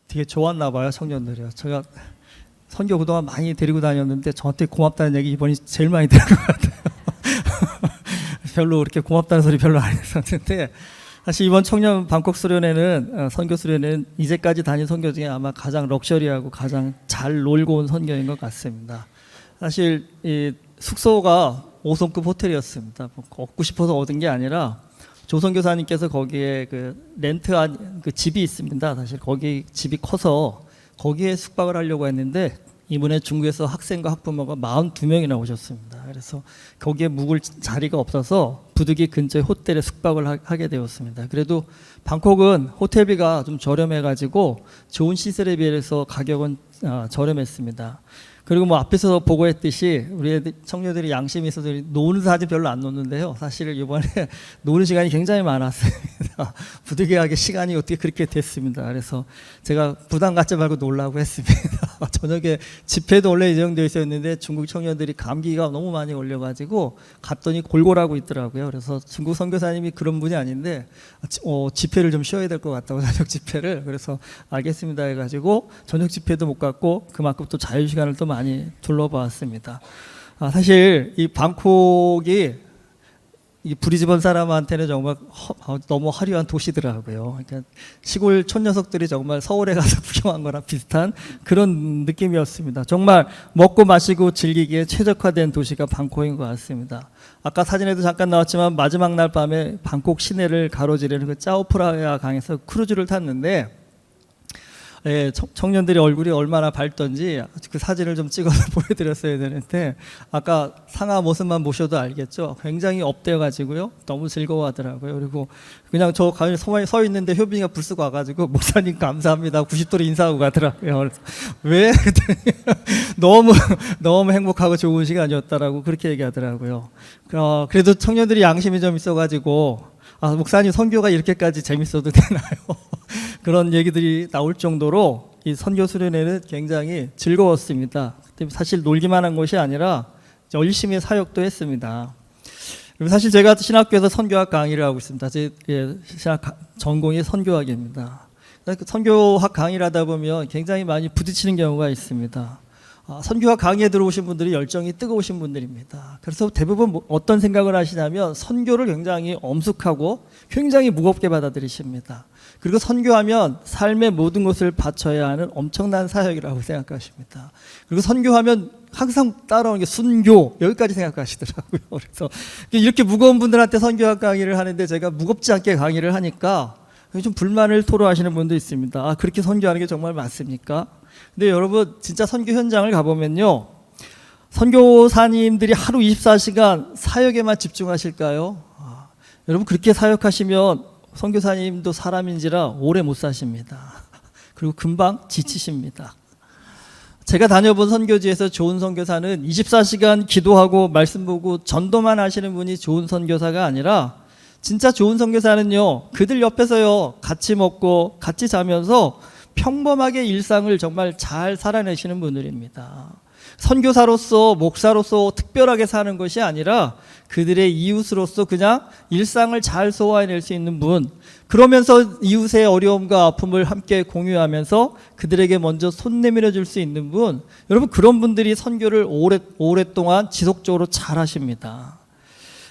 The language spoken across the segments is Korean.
되게 좋았나 봐요, 청년들이요. 제가 선교 그동안 많이 데리고 다녔는데 저한테 고맙다는 얘기 이번이 제일 많이 들은 것 같아요. 별로 그렇게 고맙다는 소리 별로 안 했었는데, 사실 이번 청년 방콕 수련회는 선교 수련회는 이제까지 다닌 선교 중에 아마 가장 럭셔리하고 가장 잘 놀고 온 선교인 것 같습니다. 사실 이 숙소가 5성급 호텔이었습니다. 얻고 싶어서 얻은 게 아니라 조선교사님께서 거기에 그 렌트한 그 집이 있습니다. 사실 거기 집이 커서 거기에 숙박을 하려고 했는데 이번에 중국에서 학생과 학부모가 42명이나 오셨습니다. 그래서 거기에 묵을 자리가 없어서 부득이 근처에 호텔에 숙박을 하게 되었습니다. 그래도 방콕은 호텔비가 좀 저렴해가지고 좋은 시설에 비해서 가격은 저렴했습니다. 그리고 뭐 앞에서 보고했듯이 우리 청년들이 양심이 있어서 노는 사진 별로 안 놓는데요. 사실 이번에 노는 시간이 굉장히 많았습니다. 부득이하게 시간이 어떻게 그렇게 됐습니다. 그래서 제가 부담 갖지 말고 놀라고 했습니다. 저녁에 집회도 원래 예정되어 있었는데 중국 청년들이 감기가 너무 많이 걸려가지고 갔더니 골골하고 있더라고요. 그래서 중국 선교사님이 그런 분이 아닌데 집회를 좀 쉬어야 될 것 같다고, 저녁 집회를. 그래서 알겠습니다 해가지고 저녁 집회도 못 갔고 그만큼 또 자유시간을 또 많이 둘러봤습니다. 사실 이 방콕이 이 브리즈번 사람한테는 정말 너무 화려한 도시더라고요. 그러니까 시골 촌녀석들이 정말 서울에 가서 구경한 거랑 비슷한 그런 느낌이었습니다. 정말 먹고 마시고 즐기기에 최적화된 도시가 방콕인 것 같습니다. 아까 사진에도 잠깐 나왔지만 마지막 날 밤에 방콕 시내를 가로지르는 그 짜오프라야 강에서 크루즈를 탔는데, 예, 청년들의 얼굴이 얼마나 밝던지 그 사진을 좀 찍어서 보여드렸어야 되는데, 아까 상하 모습만 보셔도 알겠죠. 굉장히 업되어 가지고요, 너무 즐거워하더라고요. 그리고 그냥 저 가만히 서 있는데 효빈이가 불쑥 와가지고 목사님 감사합니다 90도로 인사하고 가더라고요. 그래서 왜? 너무 행복하고 좋은 시간이었다라고 그렇게 얘기하더라고요. 그래도 청년들이 양심이 좀 있어가지고, 목사님 선교가 이렇게까지 재밌어도 되나요? 그런 얘기들이 나올 정도로 이 선교 수련회는 굉장히 즐거웠습니다. 사실 놀기만 한 것이 아니라 열심히 사역도 했습니다. 그리고 사실 제가 신학교에서 선교학 강의를 하고 있습니다. 제 신학 전공이 선교학입니다. 선교학 강의를 하다 보면 굉장히 많이 부딪히는 경우가 있습니다. 선교학 강의에 들어오신 분들이 열정이 뜨거우신 분들입니다. 그래서 대부분 어떤 생각을 하시냐면 선교를 굉장히 엄숙하고 굉장히 무겁게 받아들이십니다. 그리고 선교하면 삶의 모든 것을 바쳐야 하는 엄청난 사역이라고 생각하십니다. 그리고 선교하면 항상 따라오는 게 순교, 여기까지 생각하시더라고요. 그래서 이렇게 무거운 분들한테 선교학 강의를 하는데 제가 무겁지 않게 강의를 하니까 좀 불만을 토로하시는 분도 있습니다. 그렇게 선교하는 게 정말 맞습니까? 근데 여러분, 진짜 선교 현장을 가보면요, 선교사님들이 하루 24시간 사역에만 집중하실까요? 여러분, 그렇게 사역하시면 선교사님도 사람인지라 오래 못 사십니다. 그리고 금방 지치십니다. 제가 다녀본 선교지에서 좋은 선교사는 24시간 기도하고 말씀 보고 전도만 하시는 분이 좋은 선교사가 아니라, 진짜 좋은 선교사는요, 그들 옆에서요, 같이 먹고 같이 자면서 평범하게 일상을 정말 잘 살아내시는 분들입니다. 선교사로서, 목사로서 특별하게 사는 것이 아니라 그들의 이웃으로서 그냥 일상을 잘 소화해낼 수 있는 분, 그러면서 이웃의 어려움과 아픔을 함께 공유하면서 그들에게 먼저 손 내밀어 줄 수 있는 분, 여러분, 그런 분들이 선교를 오랫동안 지속적으로 잘 하십니다.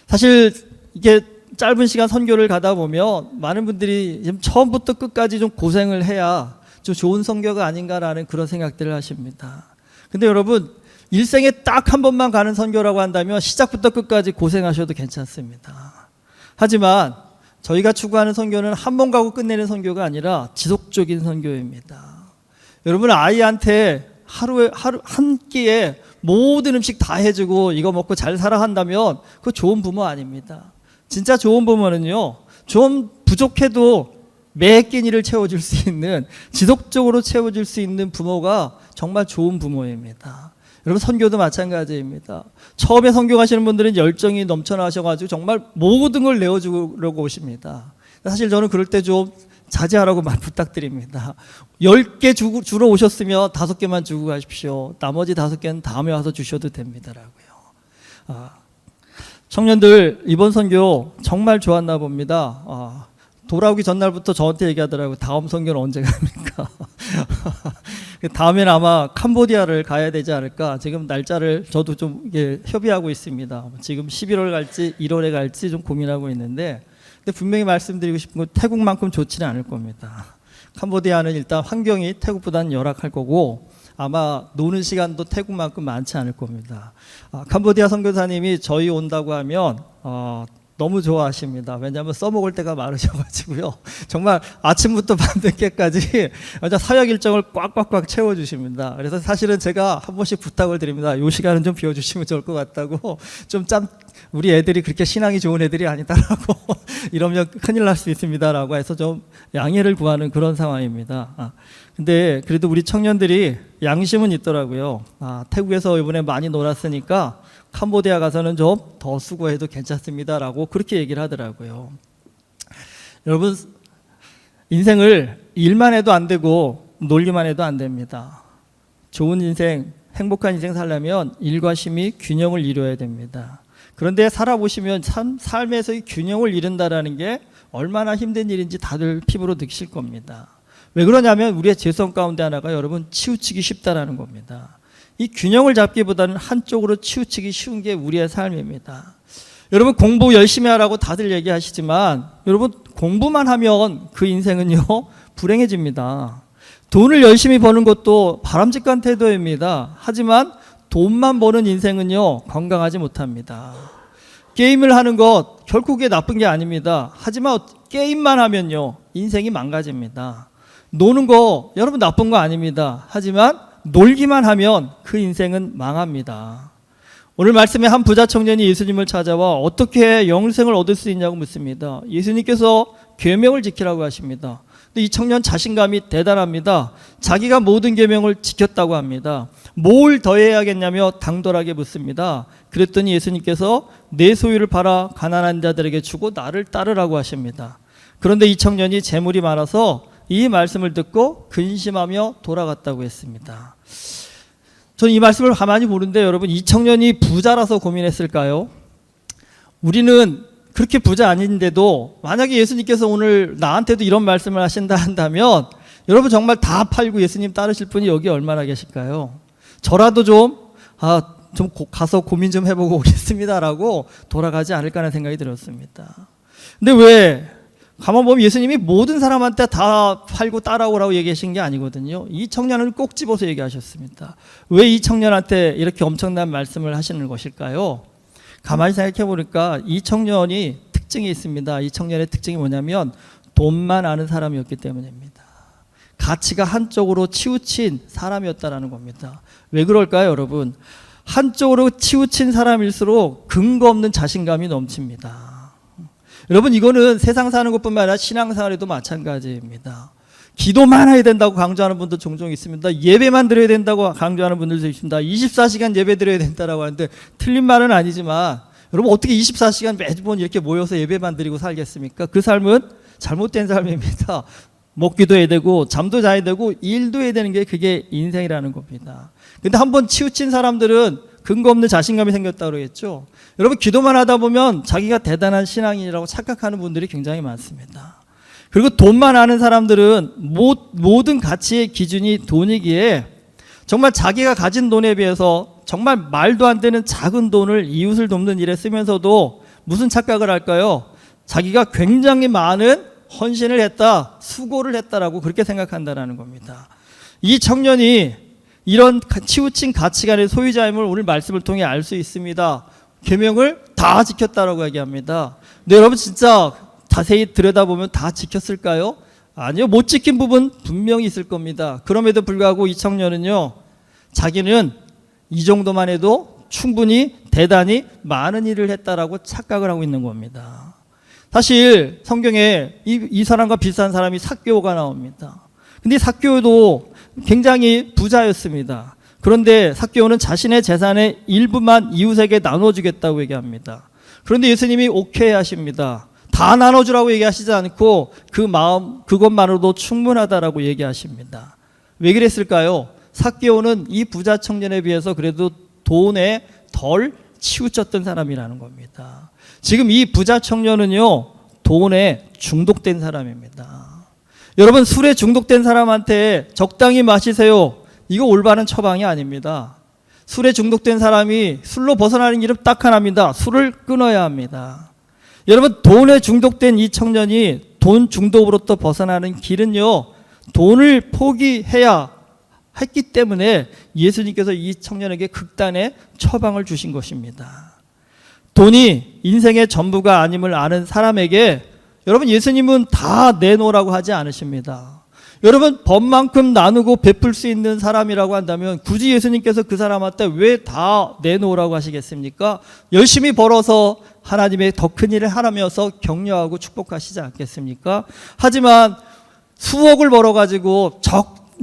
사실 이게 짧은 시간 선교를 가다 보면 많은 분들이 처음부터 끝까지 좀 고생을 해야 좀 좋은 선교가 아닌가라는 그런 생각들을 하십니다. 근데 여러분, 일생에 딱 한 번만 가는 선교라고 한다면 시작부터 끝까지 고생하셔도 괜찮습니다. 하지만 저희가 추구하는 선교는 한 번 가고 끝내는 선교가 아니라 지속적인 선교입니다. 여러분, 아이한테 하루 한 끼에 모든 음식 다 해주고 이거 먹고 잘 살아 한다면 그거 좋은 부모 아닙니다. 진짜 좋은 부모는요, 좀 부족해도 매 끼니를 채워줄 수 있는, 지속적으로 채워줄 수 있는 부모가 정말 좋은 부모입니다. 여러분, 선교도 마찬가지입니다. 처음에 선교 가시는 분들은 열정이 넘쳐나셔가지고 정말 모든 걸 내어주려고 오십니다. 사실 저는 그럴 때 좀 자제하라고 말 부탁드립니다. 10개 주러 오셨으면 5개만 주고 가십시오. 나머지 5개는 다음에 와서 주셔도 됩니다라고요. 청년들, 이번 선교 정말 좋았나 봅니다. 돌아오기 전날부터 저한테 얘기하더라고요. 다음 선교는 언제 갑니까? 다음엔 아마 캄보디아를 가야 되지 않을까. 지금 날짜를 저도 좀 협의하고 있습니다. 지금 11월 갈지 1월에 갈지 좀 고민하고 있는데, 근데 분명히 말씀드리고 싶은 건 태국만큼 좋지는 않을 겁니다. 캄보디아는 일단 환경이 태국보다는 열악할 거고 아마 노는 시간도 태국만큼 많지 않을 겁니다. 캄보디아 선교사님이 저희 온다고 하면 너무 좋아하십니다. 왜냐하면 써먹을 때가 많으셔가지고요. 정말 아침부터 밤늦게까지 사역 일정을 꽉꽉꽉 채워주십니다. 그래서 사실은 제가 한 번씩 부탁을 드립니다. 이 시간은 좀 비워주시면 좋을 것 같다고. 우리 애들이 그렇게 신앙이 좋은 애들이 아니다라고 이러면 큰일 날 수 있습니다라고 해서 좀 양해를 구하는 그런 상황입니다. 근데 그래도 우리 청년들이 양심은 있더라고요. 태국에서 이번에 많이 놀았으니까 캄보디아 가서는 좀 더 수고해도 괜찮습니다라고 그렇게 얘기를 하더라고요. 여러분, 인생을 일만 해도 안 되고 놀기만 해도 안 됩니다. 좋은 인생, 행복한 인생 살려면 일과 쉼이 균형을 이루어야 됩니다. 그런데 살아보시면 삶에서의 균형을 이룬다라는 게 얼마나 힘든 일인지 다들 피부로 느끼실 겁니다. 왜 그러냐면 우리의 죄성 가운데 하나가 여러분 치우치기 쉽다라는 겁니다. 이 균형을 잡기보다는 한쪽으로 치우치기 쉬운 게 우리의 삶입니다. 여러분 공부 열심히 하라고 다들 얘기하시지만 여러분 공부만 하면 그 인생은요 불행해집니다. 돈을 열심히 버는 것도 바람직한 태도입니다. 하지만 돈만 버는 인생은요 건강하지 못합니다. 게임을 하는 것 결코 그게 나쁜 게 아닙니다. 하지만 게임만 하면요 인생이 망가집니다. 노는 거 여러분 나쁜 거 아닙니다. 하지만 놀기만 하면 그 인생은 망합니다. 오늘 말씀에 한 부자 청년이 예수님을 찾아와 어떻게 영생을 얻을 수 있냐고 묻습니다. 예수님께서 계명을 지키라고 하십니다. 근데 이 청년 자신감이 대단합니다. 자기가 모든 계명을 지켰다고 합니다. 뭘 더 해야겠냐며 당돌하게 묻습니다. 그랬더니 예수님께서 내 소유를 팔아 가난한 자들에게 주고 나를 따르라고 하십니다. 그런데 이 청년이 재물이 많아서 이 말씀을 듣고 근심하며 돌아갔다고 했습니다. 저는 이 말씀을 가만히 보는데 여러분 이 청년이 부자라서 고민했을까요? 우리는 그렇게 부자 아닌데도 만약에 예수님께서 오늘 나한테도 이런 말씀을 하신다 한다면 여러분 정말 다 팔고 예수님 따르실 분이 여기 얼마나 계실까요? 저라도 좀 가서 고민 좀 해보고 오겠습니다라고 돌아가지 않을까 하는 생각이 들었습니다. 근데 왜 가만 보면 예수님이 모든 사람한테 다 팔고 따라오라고 얘기하신 게 아니거든요. 이 청년을 꼭 집어서 얘기하셨습니다. 왜 이 청년한테 이렇게 엄청난 말씀을 하시는 것일까요? 가만히 생각해 보니까 이 청년이 특징이 있습니다. 이 청년의 특징이 뭐냐면 돈만 아는 사람이었기 때문입니다. 가치가 한쪽으로 치우친 사람이었다라는 겁니다. 왜 그럴까요, 여러분? 한쪽으로 치우친 사람일수록 근거 없는 자신감이 넘칩니다. 여러분 이거는 세상 사는 것뿐만 아니라 신앙생활에도 마찬가지입니다. 기도만 해야 된다고 강조하는 분도 종종 있습니다. 예배만 드려야 된다고 강조하는 분들도 있습니다. 24시간 예배 드려야 된다고 하는데 틀린 말은 아니지만 여러분 어떻게 24시간 매번 이렇게 모여서 예배만 드리고 살겠습니까? 그 삶은 잘못된 삶입니다. 먹기도 해야 되고 잠도 자야 되고 일도 해야 되는 게 그게 인생이라는 겁니다. 근데 한번 치우친 사람들은 근거 없는 자신감이 생겼다고 그러겠죠. 여러분 기도만 하다 보면 자기가 대단한 신앙인이라고 착각하는 분들이 굉장히 많습니다. 그리고 돈만 아는 사람들은 모든 가치의 기준이 돈이기에 정말 자기가 가진 돈에 비해서 정말 말도 안 되는 작은 돈을 이웃을 돕는 일에 쓰면서도 무슨 착각을 할까요? 자기가 굉장히 많은 헌신을 했다, 수고를 했다라고 그렇게 생각한다는 겁니다. 이 청년이 이런 치우친 가치관의 소유자임을 오늘 말씀을 통해 알 수 있습니다. 계명을 다 지켰다라고 얘기합니다. 근데 여러분 진짜 자세히 들여다보면 다 지켰을까요? 아니요. 못 지킨 부분 분명히 있을 겁니다. 그럼에도 불구하고 이 청년은요. 자기는 이 정도만 해도 충분히 대단히 많은 일을 했다라고 착각을 하고 있는 겁니다. 사실 성경에 이 사람과 비슷한 사람이 삭개오가 나옵니다. 근데 삭개오도 굉장히 부자였습니다. 그런데 삭개오는 자신의 재산의 일부만 이웃에게 나눠주겠다고 얘기합니다. 그런데 예수님이 오케이 하십니다. 다 나눠주라고 얘기하시지 않고 그 마음 그것만으로도 충분하다라고 얘기하십니다. 왜 그랬을까요? 삭개오는 이 부자 청년에 비해서 그래도 돈에 덜 치우쳤던 사람이라는 겁니다. 지금 이 부자 청년은요 돈에 중독된 사람입니다. 여러분, 술에 중독된 사람한테 적당히 마시세요, 이거 올바른 처방이 아닙니다. 술에 중독된 사람이 술로 벗어나는 길은 딱 하나입니다. 술을 끊어야 합니다. 여러분, 돈에 중독된 이 청년이 돈 중독으로부터 벗어나는 길은요, 돈을 포기해야 했기 때문에 예수님께서 이 청년에게 극단의 처방을 주신 것입니다. 돈이 인생의 전부가 아님을 아는 사람에게 여러분, 예수님은 다 내놓으라고 하지 않으십니다. 여러분, 법만큼 나누고 베풀 수 있는 사람이라고 한다면 굳이 예수님께서 그 사람한테 왜 다 내놓으라고 하시겠습니까? 열심히 벌어서 하나님의 더 큰 일을 하라면서 격려하고 축복하시지 않겠습니까? 하지만 수억을 벌어가지고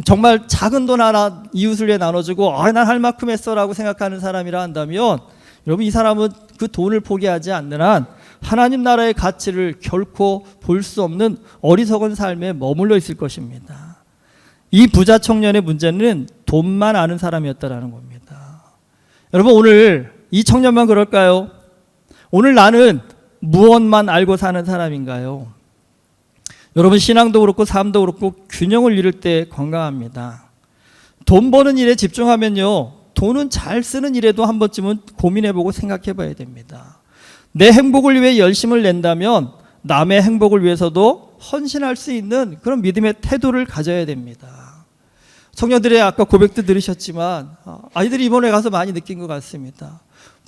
정말 작은 돈 하나 이웃을 위해 나눠주고 난 할 만큼 했어라고 생각하는 사람이라 한다면 여러분, 이 사람은 그 돈을 포기하지 않는 한 하나님 나라의 가치를 결코 볼 수 없는 어리석은 삶에 머물러 있을 것입니다. 이 부자 청년의 문제는 돈만 아는 사람이었다라는 겁니다. 여러분, 오늘 이 청년만 그럴까요? 오늘 나는 무엇만 알고 사는 사람인가요? 여러분, 신앙도 그렇고 삶도 그렇고 균형을 이룰 때 건강합니다. 돈 버는 일에 집중하면요, 돈은 잘 쓰는 일에도 한 번쯤은 고민해보고 생각해봐야 됩니다. 내 행복을 위해 열심을 낸다면 남의 행복을 위해서도 헌신할 수 있는 그런 믿음의 태도를 가져야 됩니다. 청년들의 아까 고백도 들으셨지만 아이들이 이번에 가서 많이 느낀 것 같습니다.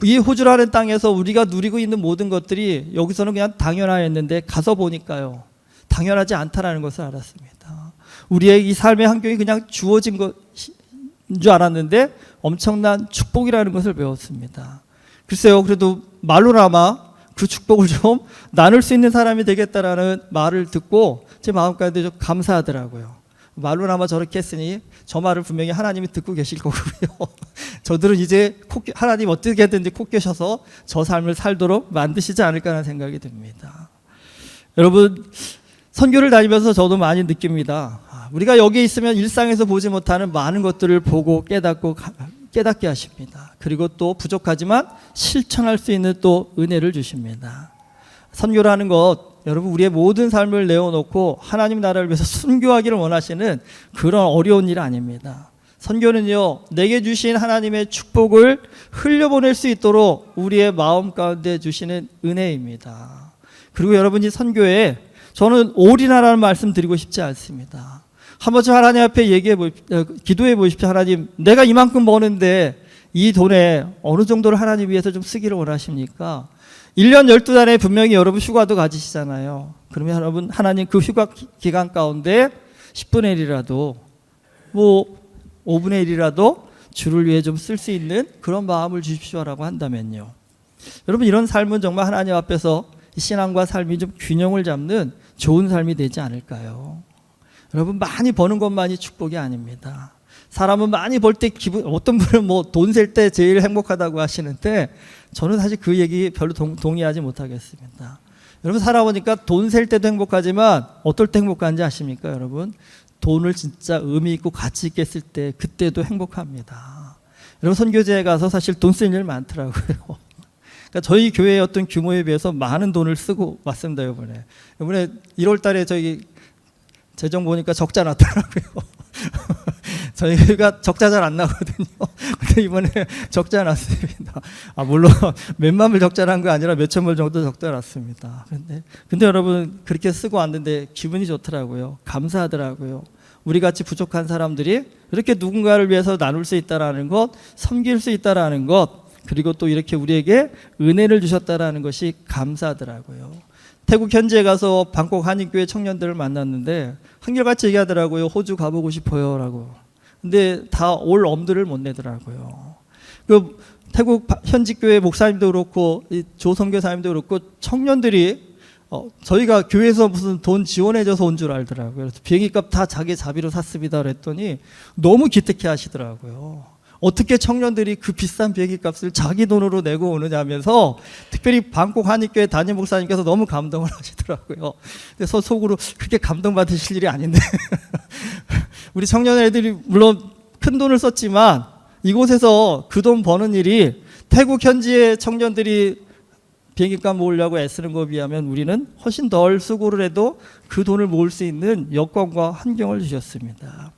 이 호주라는 땅에서 우리가 누리고 있는 모든 것들이 여기서는 그냥 당연하였는데 가서 보니까요, 당연하지 않다라는 것을 알았습니다. 우리의 이 삶의 환경이 그냥 주어진 것인 줄 알았는데 엄청난 축복이라는 것을 배웠습니다. 글쎄요, 그래도 말로나마 그 축복을 좀 나눌 수 있는 사람이 되겠다라는 말을 듣고 제 마음까지도 좀 감사하더라고요. 말로나마 저렇게 했으니 저 말을 분명히 하나님이 듣고 계실 거고요. 저들은 이제 하나님 어떻게든지 코 깨셔서 저 삶을 살도록 만드시지 않을까라는 생각이 듭니다. 여러분, 선교를 다니면서 저도 많이 느낍니다. 우리가 여기 있으면 일상에서 보지 못하는 많은 것들을 보고 깨닫게 하십니다. 그리고 또 부족하지만 실천할 수 있는 또 은혜를 주십니다. 선교라는 것, 여러분, 우리의 모든 삶을 내어놓고 하나님 나라를 위해서 순교하기를 원하시는 그런 어려운 일 아닙니다. 선교는요, 내게 주신 하나님의 축복을 흘려보낼 수 있도록 우리의 마음 가운데 주시는 은혜입니다. 그리고 여러분이 선교에 저는 올인하라는 말씀 드리고 싶지 않습니다. 한 번쯤 하나님 앞에 기도해 보십시오. 하나님, 내가 이만큼 버는데 이 돈에 어느 정도를 하나님 위해서 좀 쓰기를 원하십니까? 1년 12달에 분명히 여러분 휴가도 가지시잖아요. 그러면 여러분, 하나님 그 휴가 기간 가운데 10분의 1이라도 5분의 1이라도 주를 위해 좀 쓸 수 있는 그런 마음을 주십시오라고 한다면요, 여러분, 이런 삶은 정말 하나님 앞에서 신앙과 삶이 좀 균형을 잡는 좋은 삶이 되지 않을까요? 여러분, 많이 버는 것만이 축복이 아닙니다. 사람은 많이 벌 때 어떤 분은 돈 셀 때 제일 행복하다고 하시는데 저는 사실 그 얘기 별로 동의하지 못하겠습니다. 여러분, 살아보니까 돈 셀 때도 행복하지만 어떨 때 행복한지 아십니까? 여러분, 돈을 진짜 의미 있고 가치 있게 쓸 때 그때도 행복합니다. 여러분, 선교제에 가서 사실 돈 쓸 일 많더라고요. 그러니까 저희 교회의 어떤 규모에 비해서 많은 돈을 쓰고 왔습니다. 이번에 1월 달에 저희 재정 보니까 적자 났더라고요. 저희가 적자 잘 안 나거든요. 근데 이번에 적자 났습니다. 물론 몇만 불 적자 난 거 아니라 몇천 불 정도 적자 났습니다. 근데 여러분, 그렇게 쓰고 왔는데 기분이 좋더라고요. 감사하더라고요. 우리 같이 부족한 사람들이 이렇게 누군가를 위해서 나눌 수 있다라는 것, 섬길 수 있다라는 것, 그리고 또 이렇게 우리에게 은혜를 주셨다라는 것이 감사하더라고요. 태국 현지에 가서 방콕 한인교회 청년들을 만났는데 한결같이 얘기하더라고요. 호주 가보고 싶어요 라고. 근데 다 올 엄두를 못 내더라고요. 그 태국 현지 교회 목사님도 그렇고 조 선교사님도 그렇고 청년들이 저희가 교회에서 무슨 돈 지원해줘서 온 줄 알더라고요. 그래서 비행기값 다 자기 자비로 샀습니다 그랬더니 너무 기특해 하시더라고요. 어떻게 청년들이 그 비싼 비행기 값을 자기 돈으로 내고 오느냐 하면서 특별히 방콕 한인교회 담임 목사님께서 너무 감동을 하시더라고요. 그래서 속으로 그렇게 감동받으실 일이 아닌데 우리 청년 애들이 물론 큰 돈을 썼지만 이곳에서 그 돈 버는 일이 태국 현지의 청년들이 비행기값 모으려고 애쓰는 것에 비하면 우리는 훨씬 덜 수고를 해도 그 돈을 모을 수 있는 여건과 환경을 주셨습니다.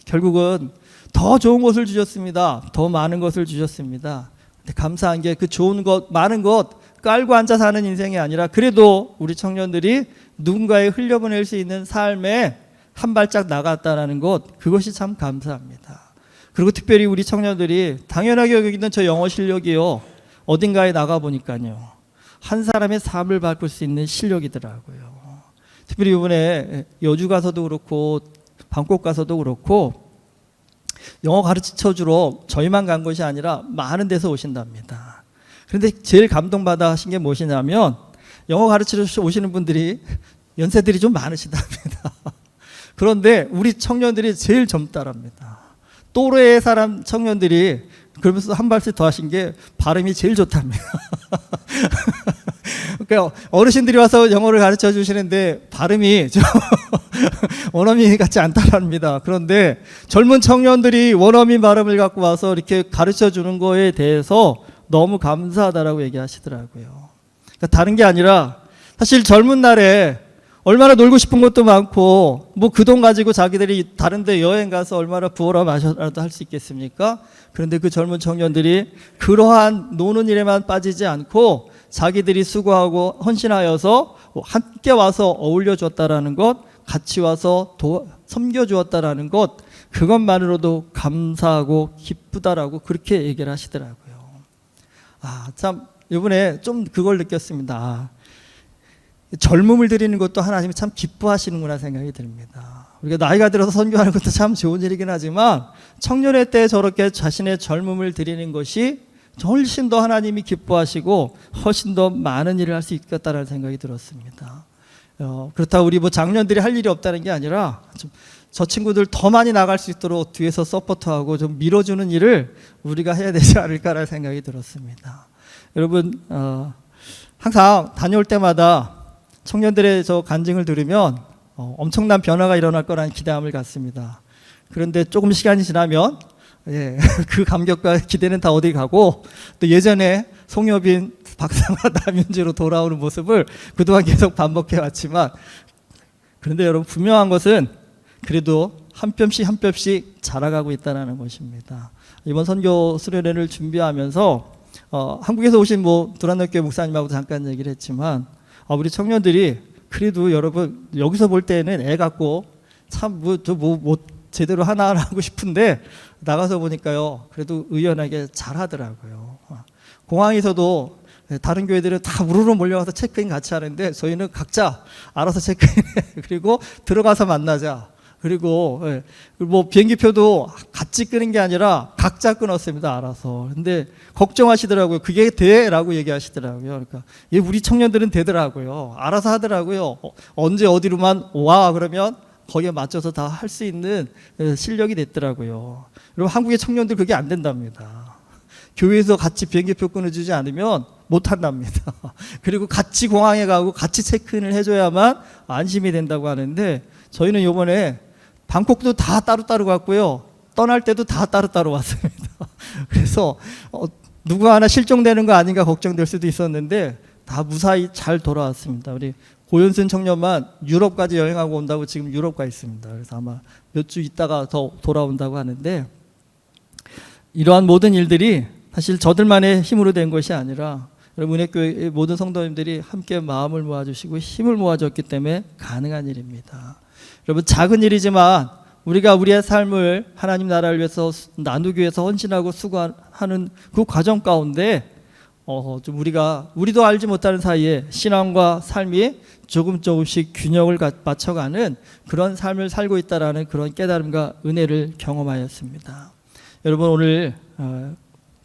결국은 더 좋은 것을 주셨습니다. 더 많은 것을 주셨습니다. 근데 감사한 게 그 좋은 것, 많은 것 깔고 앉아 사는 인생이 아니라 그래도 우리 청년들이 누군가에 흘려보낼 수 있는 삶에 한 발짝 나갔다라는 것, 그것이 참 감사합니다. 그리고 특별히 우리 청년들이 당연하게 여기는 저 영어 실력이요, 어딘가에 나가보니까요, 한 사람의 삶을 바꿀 수 있는 실력이더라고요. 특별히 이번에 여주 가서도 그렇고 방콕 가서도 그렇고 영어 가르쳐주러 저희만 간 것이 아니라 많은 데서 오신답니다. 그런데 제일 감동받아 하신 게 무엇이냐면 영어 가르치러 오시는 분들이 연세들이 좀 많으시답니다. 그런데 우리 청년들이 제일 젊다랍니다. 또래의 사람 청년들이 그러면서 한 발씩 더 하신 게 발음이 제일 좋답니다. 그러니까 어르신들이 와서 영어를 가르쳐 주시는데 발음이 좀 원어민 같지 않다랍니다. 그런데 젊은 청년들이 원어민 발음을 갖고 와서 이렇게 가르쳐 주는 거에 대해서 너무 감사하다라고 얘기하시더라고요. 그러니까 다른 게 아니라 사실 젊은 날에 얼마나 놀고 싶은 것도 많고 뭐 그 돈 가지고 자기들이 다른 데 여행 가서 얼마나 부어라 마셔라도 할 수 있겠습니까? 그런데 그 젊은 청년들이 그러한 노는 일에만 빠지지 않고 자기들이 수고하고 헌신하여서 함께 와서 어울려 줬다라는 것, 같이 와서 섬겨 주었다라는 것, 그것만으로도 감사하고 기쁘다라고 그렇게 얘기를 하시더라고요. 참 이번에 좀 그걸 느꼈습니다. 젊음을 드리는 것도 하나님이 참 기뻐하시는구나 생각이 듭니다. 우리가 나이가 들어서 선교하는 것도 참 좋은 일이긴 하지만 청년의 때 저렇게 자신의 젊음을 드리는 것이 훨씬 더 하나님이 기뻐하시고 훨씬 더 많은 일을 할 수 있겠다라는 생각이 들었습니다. 그렇다고 우리 뭐 장년들이 할 일이 없다는 게 아니라 저 친구들 더 많이 나갈 수 있도록 뒤에서 서포트하고 좀 밀어주는 일을 우리가 해야 되지 않을까라는 생각이 들었습니다. 여러분, 항상 다녀올 때마다 청년들의 저 간증을 들으면 엄청난 변화가 일어날 거라는 기대감을 갖습니다. 그런데 조금 시간이 지나면 그 감격과 기대는 다 어디 가고 또 예전에 송여빈, 박상화, 남윤주로 돌아오는 모습을 그동안 계속 반복해 왔지만 그런데 여러분 분명한 것은 그래도 한 뼘씩 한 뼘씩 자라가고 있다는 것입니다. 이번 선교 수련회를 준비하면서 한국에서 오신 두란노교회 목사님하고도 잠깐 얘기를 했지만 우리 청년들이 그래도 여러분 여기서 볼 때는 애 같고 참 제대로 하나 하고 싶은데 나가서 보니까요 그래도 의연하게 잘하더라고요. 공항에서도 다른 교회들은 다 우르르 몰려가서 체크인 같이 하는데 저희는 각자 알아서 체크인해 그리고 들어가서 만나자. 그리고 비행기표도 같이 끄는 게 아니라 각자 끊었습니다. 알아서. 근데 걱정하시더라고요. 그게 돼? 라고 얘기하시더라고요. 그러니까 우리 청년들은 되더라고요. 알아서 하더라고요. 언제 어디로만 와 그러면 거기에 맞춰서 다 할 수 있는 실력이 됐더라고요. 여러분 한국의 청년들 그게 안 된답니다. 교회에서 같이 비행기표 끊어주지 않으면 못 한답니다. 그리고 같이 공항에 가고 같이 체크인을 해줘야만 안심이 된다고 하는데 저희는 이번에 방콕도 다 따로따로 갔고요. 떠날 때도 다 따로따로 왔습니다. 그래서 누구 하나 실종되는 거 아닌가 걱정될 수도 있었는데 다 무사히 잘 돌아왔습니다. 우리 고현순 청년만 유럽까지 여행하고 온다고 지금 유럽 가 있습니다. 그래서 아마 몇 주 있다가 더 돌아온다고 하는데 이러한 모든 일들이 사실 저들만의 힘으로 된 것이 아니라 여러분 은혜교회 모든 성도님들이 함께 마음을 모아주시고 힘을 모아줬기 때문에 가능한 일입니다. 여러분 작은 일이지만 우리가 우리의 삶을 하나님 나라를 위해서 나누기 위해서 헌신하고 수고하는 그 과정 가운데 좀 우리도 알지 못하는 사이에 신앙과 삶이 조금씩 균형을 맞춰가는 그런 삶을 살고 있다라는 그런 깨달음과 은혜를 경험하였습니다. 여러분 오늘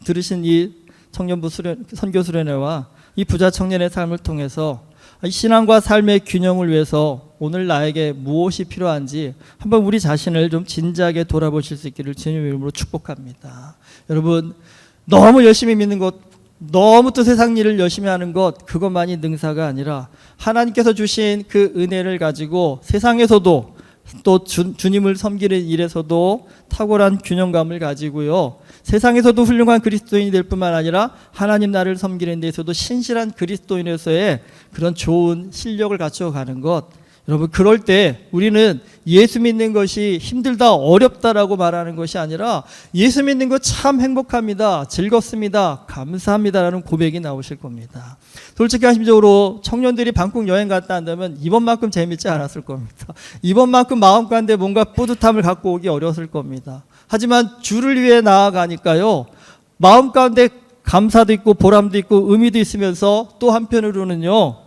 들으신 이 청년부 선교 수련회와 이 부자 청년의 삶을 통해서 신앙과 삶의 균형을 위해서 오늘 나에게 무엇이 필요한지 한번 우리 자신을 좀 진지하게 돌아보실 수 있기를 주님의 이름으로 축복합니다. 여러분 너무 열심히 믿는 것, 너무 또 세상 일을 열심히 하는 것, 그것만이 능사가 아니라 하나님께서 주신 그 은혜를 가지고 세상에서도 또 주님을 섬기는 일에서도 탁월한 균형감을 가지고요 세상에서도 훌륭한 그리스도인이 될 뿐만 아니라 하나님 나라를 섬기는 데에서도 신실한 그리스도인으로서의 그런 좋은 실력을 갖춰가는 것, 여러분 그럴 때 우리는 예수 믿는 것이 힘들다 어렵다라고 말하는 것이 아니라 예수 믿는 것 참 행복합니다, 즐겁습니다, 감사합니다라는 고백이 나오실 겁니다. 솔직히 한심적으로 청년들이 방콕 여행 갔다 한다면 이번만큼 재밌지 않았을 겁니다. 이번만큼 마음 가운데 뭔가 뿌듯함을 갖고 오기 어려웠을 겁니다. 하지만 주를 위해 나아가니까요, 마음 가운데 감사도 있고 보람도 있고 의미도 있으면서 또 한편으로는요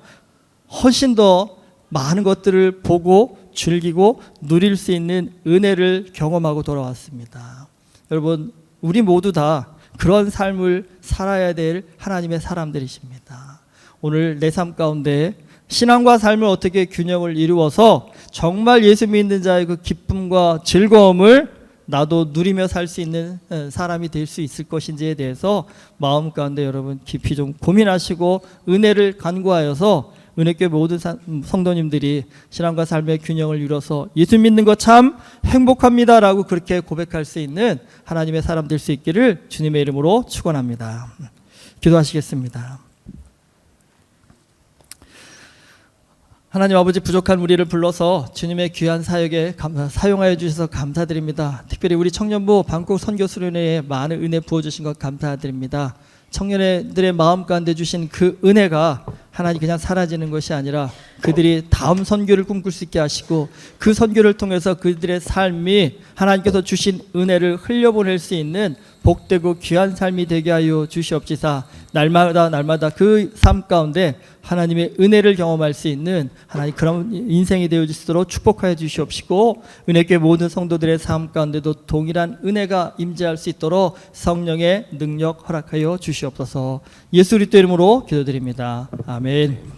훨씬 더 많은 것들을 보고 즐기고 누릴 수 있는 은혜를 경험하고 돌아왔습니다. 여러분 우리 모두 다 그런 삶을 살아야 될 하나님의 사람들이십니다. 오늘 내 삶 가운데 신앙과 삶을 어떻게 균형을 이루어서 정말 예수 믿는 자의 그 기쁨과 즐거움을 나도 누리며 살 수 있는 사람이 될 수 있을 것인지에 대해서 마음 가운데 여러분 깊이 좀 고민하시고 은혜를 간구하여서 은혜교회 모든 성도님들이 신앙과 삶의 균형을 이뤄서 예수 믿는 것 참 행복합니다라고 그렇게 고백할 수 있는 하나님의 사람 될 수 있기를 주님의 이름으로 축원합니다. 기도하시겠습니다. 하나님 아버지, 부족한 우리를 불러서 주님의 귀한 사역에 사용하여 주셔서 감사드립니다. 특별히 우리 청년부 방콕 선교 수련회에 많은 은혜 부어주신 것 감사드립니다. 청년들의 마음 가운데 주신 그 은혜가 하나님 그냥 사라지는 것이 아니라 그들이 다음 선교를 꿈꿀 수 있게 하시고 그 선교를 통해서 그들의 삶이 하나님께서 주신 은혜를 흘려보낼 수 있는 복되고 귀한 삶이 되게 하여 주시옵시사. 날마다 그 삶 가운데 하나님의 은혜를 경험할 수 있는 하나님 그런 인생이 되어지도록 축복하여 주시옵시고, 은혜교회 모든 성도들의 삶 가운데도 동일한 은혜가 임재할 수 있도록 성령의 능력 허락하여 주시옵소서. 예수 그리스도 이름으로 기도드립니다. 아멘.